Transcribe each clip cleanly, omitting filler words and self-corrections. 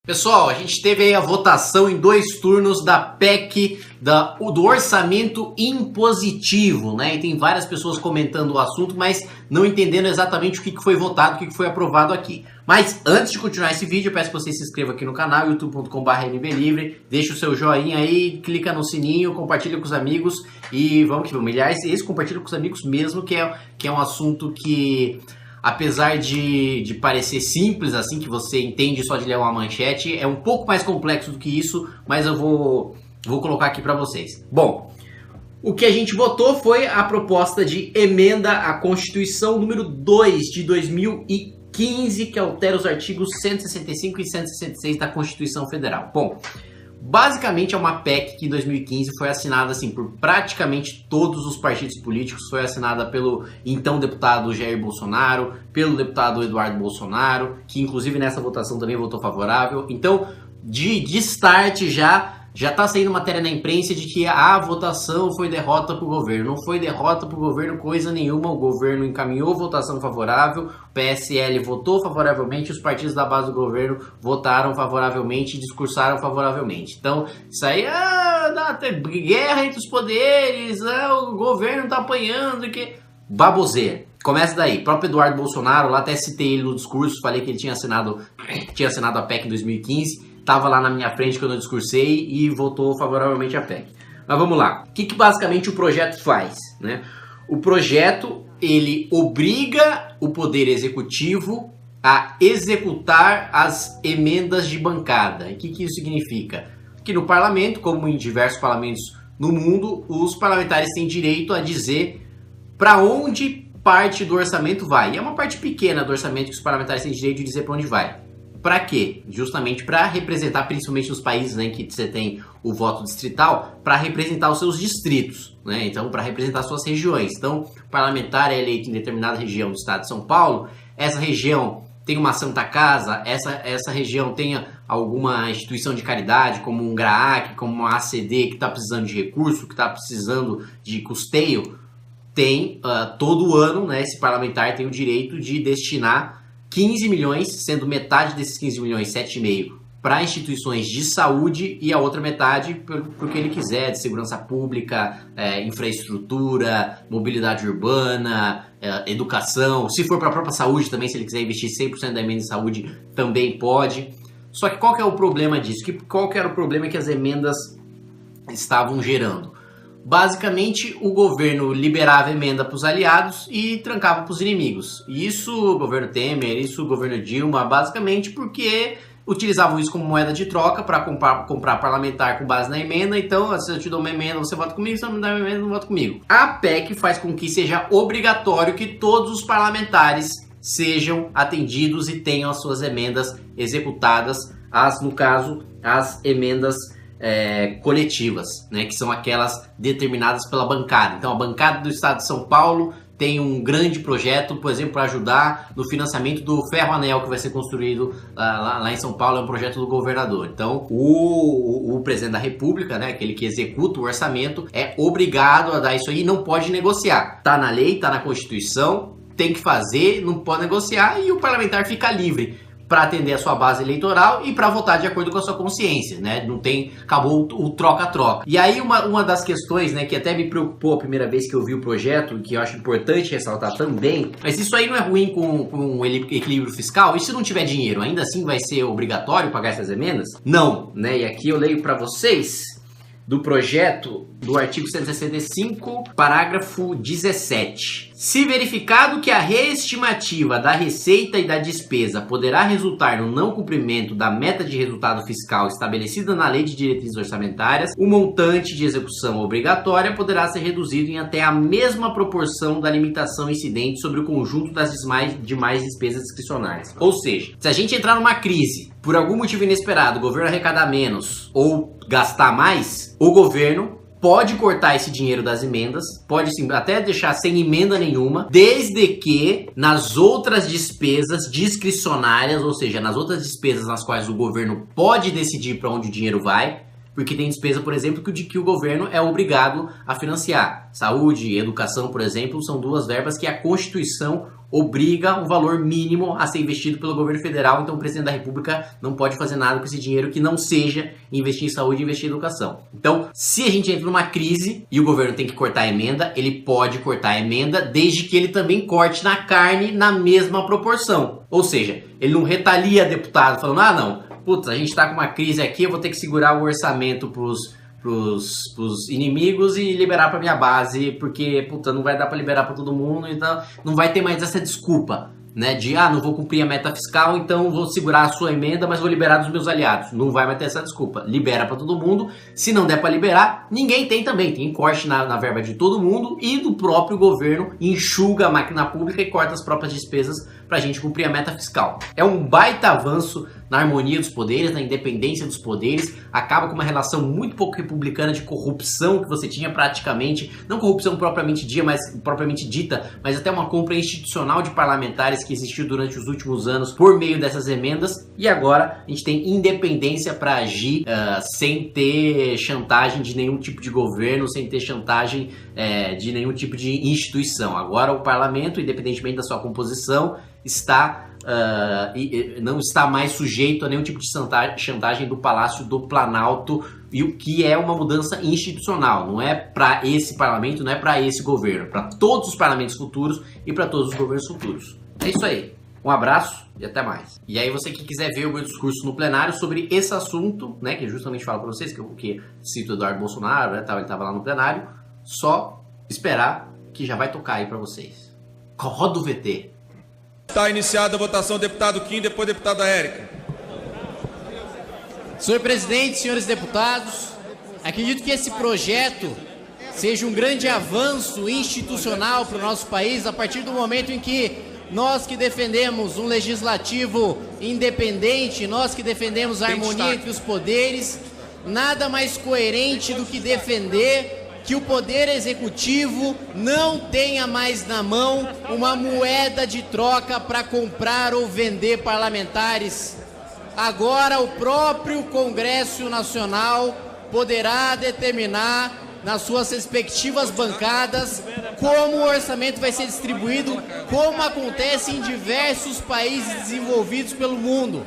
Pessoal, a gente teve aí a votação em 2 turnos da PEC do orçamento impositivo, né? E tem várias pessoas comentando o assunto, mas não entendendo exatamente o que foi votado, o que foi aprovado aqui. Mas antes de continuar esse vídeo, eu peço que você se inscreva aqui no canal, youtube.com/nblivre, deixa o seu joinha aí, clica no sininho, compartilha com os amigos e vamos que vamos. Aliás, esse compartilha com os amigos mesmo, que é um assunto que... apesar de parecer simples, assim, que você entende só de ler uma manchete, é um pouco mais complexo do que isso, mas eu vou colocar aqui para vocês. Bom, o que a gente votou foi a proposta de emenda à Constituição número 2 de 2015, que altera os artigos 165 e 166 da Constituição Federal. Bom, basicamente é uma PEC que em 2015 foi assinada assim por praticamente todos os partidos políticos, foi assinada pelo então deputado Jair Bolsonaro, pelo deputado Eduardo Bolsonaro, que inclusive nessa votação também votou favorável. Então, de start já tá saindo matéria na imprensa de que a votação foi derrota para o governo. Não foi derrota para o governo coisa nenhuma, o governo encaminhou votação favorável, o PSL votou favoravelmente, os partidos da base do governo votaram favoravelmente e discursaram favoravelmente. Então, isso aí guerra entre os poderes, o governo tá apanhando, que baboseira. Começa daí. O próprio Eduardo Bolsonaro, lá até citei ele no discurso, falei que ele tinha assinado a PEC em 2015, estava lá na minha frente quando eu discursei e votou favoravelmente a PEC. Mas vamos lá. O que basicamente o projeto faz, né? O projeto, ele obriga o Poder Executivo a executar as emendas de bancada. E o que isso significa? Que no parlamento, como em diversos parlamentos no mundo, os parlamentares têm direito a dizer para onde parte do orçamento vai. E é uma parte pequena do orçamento que os parlamentares têm direito de dizer para onde vai. Para quê? Justamente para representar, principalmente nos países, né, que você tem o voto distrital, para representar os seus distritos, né? Então, para representar suas regiões. Então, o parlamentar é eleito em determinada região do estado de São Paulo, essa região tem uma Santa Casa, essa região tem alguma instituição de caridade, como um GRAAC, como uma ACD, que está precisando de recurso, que está precisando de custeio, tem todo ano, né, esse parlamentar tem o direito de destinar 15 milhões, sendo metade desses 15 milhões, 7,5, para instituições de saúde e a outra metade para o que ele quiser, de segurança pública, infraestrutura, mobilidade urbana, educação. Se for para a própria saúde também, se ele quiser investir 100% da emenda em saúde, também pode. Só que qual que é o problema disso? Qual que era o problema que as emendas estavam gerando? Basicamente, o governo liberava emenda para os aliados e trancava para os inimigos. Isso o governo Temer, isso o governo Dilma, basicamente porque utilizavam isso como moeda de troca para comprar parlamentar com base na emenda. Então, se eu te dou uma emenda, você vota comigo, se eu não me dá uma emenda, não vota comigo. A PEC faz com que seja obrigatório que todos os parlamentares sejam atendidos e tenham as suas emendas executadas, no caso, as emendas coletivas, né, que são aquelas determinadas pela bancada. Então a bancada do estado de São Paulo tem um grande projeto, por exemplo, para ajudar no financiamento do ferro-anel que vai ser construído lá em São Paulo, é um projeto do governador. Então o presidente da República, né, aquele que executa o orçamento, é obrigado a dar isso aí e não pode negociar. Tá na lei, tá na Constituição, tem que fazer, não pode negociar e o parlamentar fica livre para atender a sua base eleitoral e para votar de acordo com a sua consciência, né? Não tem, acabou o troca-troca. E aí uma das questões, né, que até me preocupou a primeira vez que eu vi o projeto, que eu acho importante ressaltar também, mas isso aí não é ruim com o equilíbrio fiscal? E se não tiver dinheiro, ainda assim vai ser obrigatório pagar essas emendas? Não, né? E aqui eu leio para vocês do projeto do artigo 165, parágrafo 17. Se verificado que a reestimativa da receita e da despesa poderá resultar no não cumprimento da meta de resultado fiscal estabelecida na Lei de Diretrizes Orçamentárias, o montante de execução obrigatória poderá ser reduzido em até a mesma proporção da limitação incidente sobre o conjunto das demais despesas discricionárias. Ou seja, se a gente entrar numa crise, por algum motivo inesperado, o governo arrecadar menos ou gastar mais, o governo pode cortar esse dinheiro das emendas, pode sim, até deixar sem emenda nenhuma, desde que nas outras despesas discricionárias, ou seja, nas outras despesas nas quais o governo pode decidir para onde o dinheiro vai, porque tem despesa, por exemplo, que o governo é obrigado a financiar. Saúde e educação, por exemplo, são duas verbas que a Constituição obriga um valor mínimo a ser investido pelo governo federal, então o presidente da República não pode fazer nada com esse dinheiro que não seja investir em saúde e investir em educação. Então, se a gente entra numa crise e o governo tem que cortar a emenda, ele pode cortar a emenda desde que ele também corte na carne na mesma proporção. Ou seja, ele não retalia deputado falando, ah não, putz, a gente tá com uma crise aqui, eu vou ter que segurar o orçamento pros inimigos e liberar para minha base, porque, puta, não vai dar para liberar para todo mundo, então não vai ter mais essa desculpa, né, de, não vou cumprir a meta fiscal, então vou segurar a sua emenda, mas vou liberar dos meus aliados. Não vai mais ter essa desculpa. Libera para todo mundo. Se não der para liberar, ninguém tem também. Tem corte na verba de todo mundo e do próprio governo enxuga a máquina pública e corta as próprias despesas para a gente cumprir a meta fiscal. É um baita avanço na harmonia dos poderes, na independência dos poderes, acaba com uma relação muito pouco republicana de corrupção que você tinha praticamente, não corrupção propriamente dita, mas até uma compra institucional de parlamentares que existiu durante os últimos anos por meio dessas emendas, e agora a gente tem independência para agir sem ter chantagem de nenhum tipo de governo, sem ter chantagem de nenhum tipo de instituição. Agora o parlamento, independentemente da sua composição, não está mais sujeito a nenhum tipo de chantagem do Palácio do Planalto, e o que é uma mudança institucional. Não é para esse parlamento, não é para esse governo, para todos os parlamentos futuros e para todos os governos futuros. É isso aí. Um abraço e até mais. E aí você que quiser ver o meu discurso no plenário sobre esse assunto, né, que eu justamente falo para vocês, que cito o Eduardo Bolsonaro, né, ele estava lá no plenário, só esperar que já vai tocar aí para vocês. Roda o VT. Está iniciada a votação, deputado Kim, depois deputada Érica. Senhor presidente, senhores deputados, acredito que esse projeto seja um grande avanço institucional para o nosso país a partir do momento em que nós que defendemos um legislativo independente, nós que defendemos a harmonia entre os poderes, nada mais coerente do que defender que o Poder Executivo não tenha mais na mão uma moeda de troca para comprar ou vender parlamentares. Agora o próprio Congresso Nacional poderá determinar nas suas respectivas bancadas como o orçamento vai ser distribuído, como acontece em diversos países desenvolvidos pelo mundo.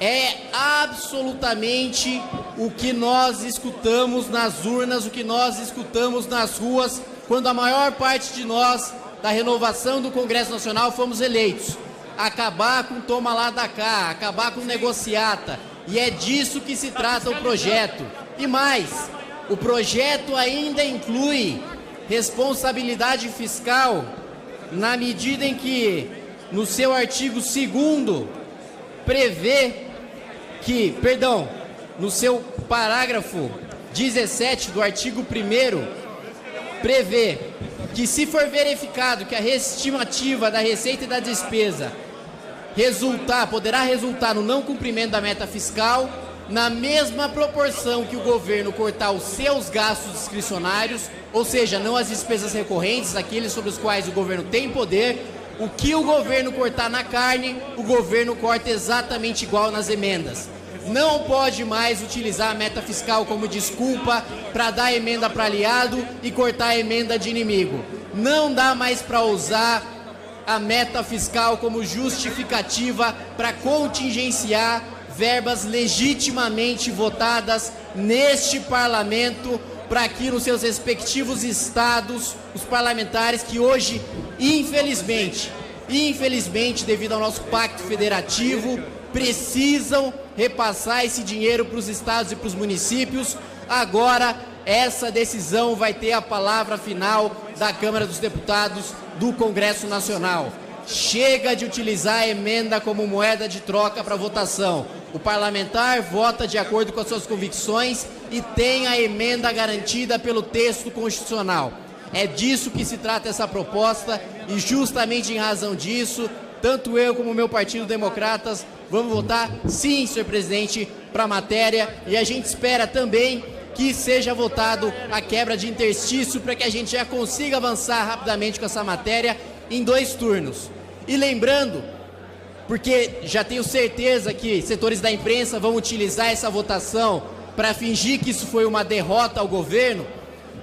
É absolutamente o que nós escutamos nas urnas, o que nós escutamos nas ruas, quando a maior parte de nós, da renovação do Congresso Nacional, fomos eleitos. Acabar com toma lá da cá, acabar com negociata. E é disso que se trata o projeto. E mais, o projeto ainda inclui responsabilidade fiscal na medida em que, no seu artigo 2º, prevê que, no seu parágrafo 17 do artigo 1º, prevê que, se for verificado que a estimativa da receita e da despesa poderá resultar no não cumprimento da meta fiscal, na mesma proporção que o governo cortar os seus gastos discricionários, ou seja, não as despesas recorrentes, aqueles sobre os quais o governo tem poder, o que o governo cortar na carne, o governo corta exatamente igual nas emendas. Não pode mais utilizar a meta fiscal como desculpa para dar emenda para aliado e cortar a emenda de inimigo. Não dá mais para usar a meta fiscal como justificativa para contingenciar verbas legitimamente votadas neste parlamento, para que nos seus respectivos estados, os parlamentares que hoje, infelizmente, devido ao nosso pacto federativo, precisam repassar esse dinheiro para os estados e para os municípios. Agora, essa decisão vai ter a palavra final da Câmara dos Deputados do Congresso Nacional. Chega de utilizar a emenda como moeda de troca para votação. O parlamentar vota de acordo com as suas convicções e tem a emenda garantida pelo texto constitucional. É disso que se trata essa proposta e, justamente em razão disso, tanto eu como o meu partido Democratas vamos votar sim, senhor presidente, para a matéria, e a gente espera também que seja votado a quebra de interstício para que a gente já consiga avançar rapidamente com essa matéria em 2 turnos. E lembrando, porque já tenho certeza que setores da imprensa vão utilizar essa votação para fingir que isso foi uma derrota ao governo,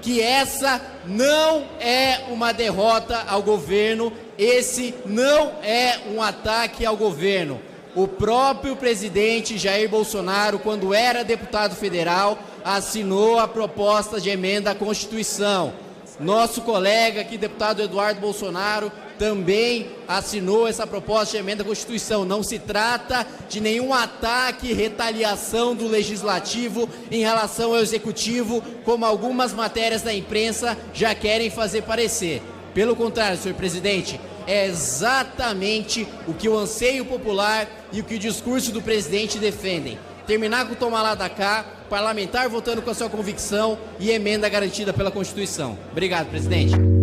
que essa não é uma derrota ao governo, esse não é um ataque ao governo. O próprio presidente Jair Bolsonaro, quando era deputado federal, assinou a proposta de emenda à Constituição. Nosso colega aqui, deputado Eduardo Bolsonaro, também assinou essa proposta de emenda à Constituição. Não se trata de nenhum ataque, retaliação do Legislativo em relação ao Executivo, como algumas matérias da imprensa já querem fazer parecer. Pelo contrário, senhor presidente, é exatamente o que o anseio popular e o que o discurso do presidente defendem. Terminar com o toma lá da cá, parlamentar votando com a sua convicção e emenda garantida pela Constituição. Obrigado, presidente.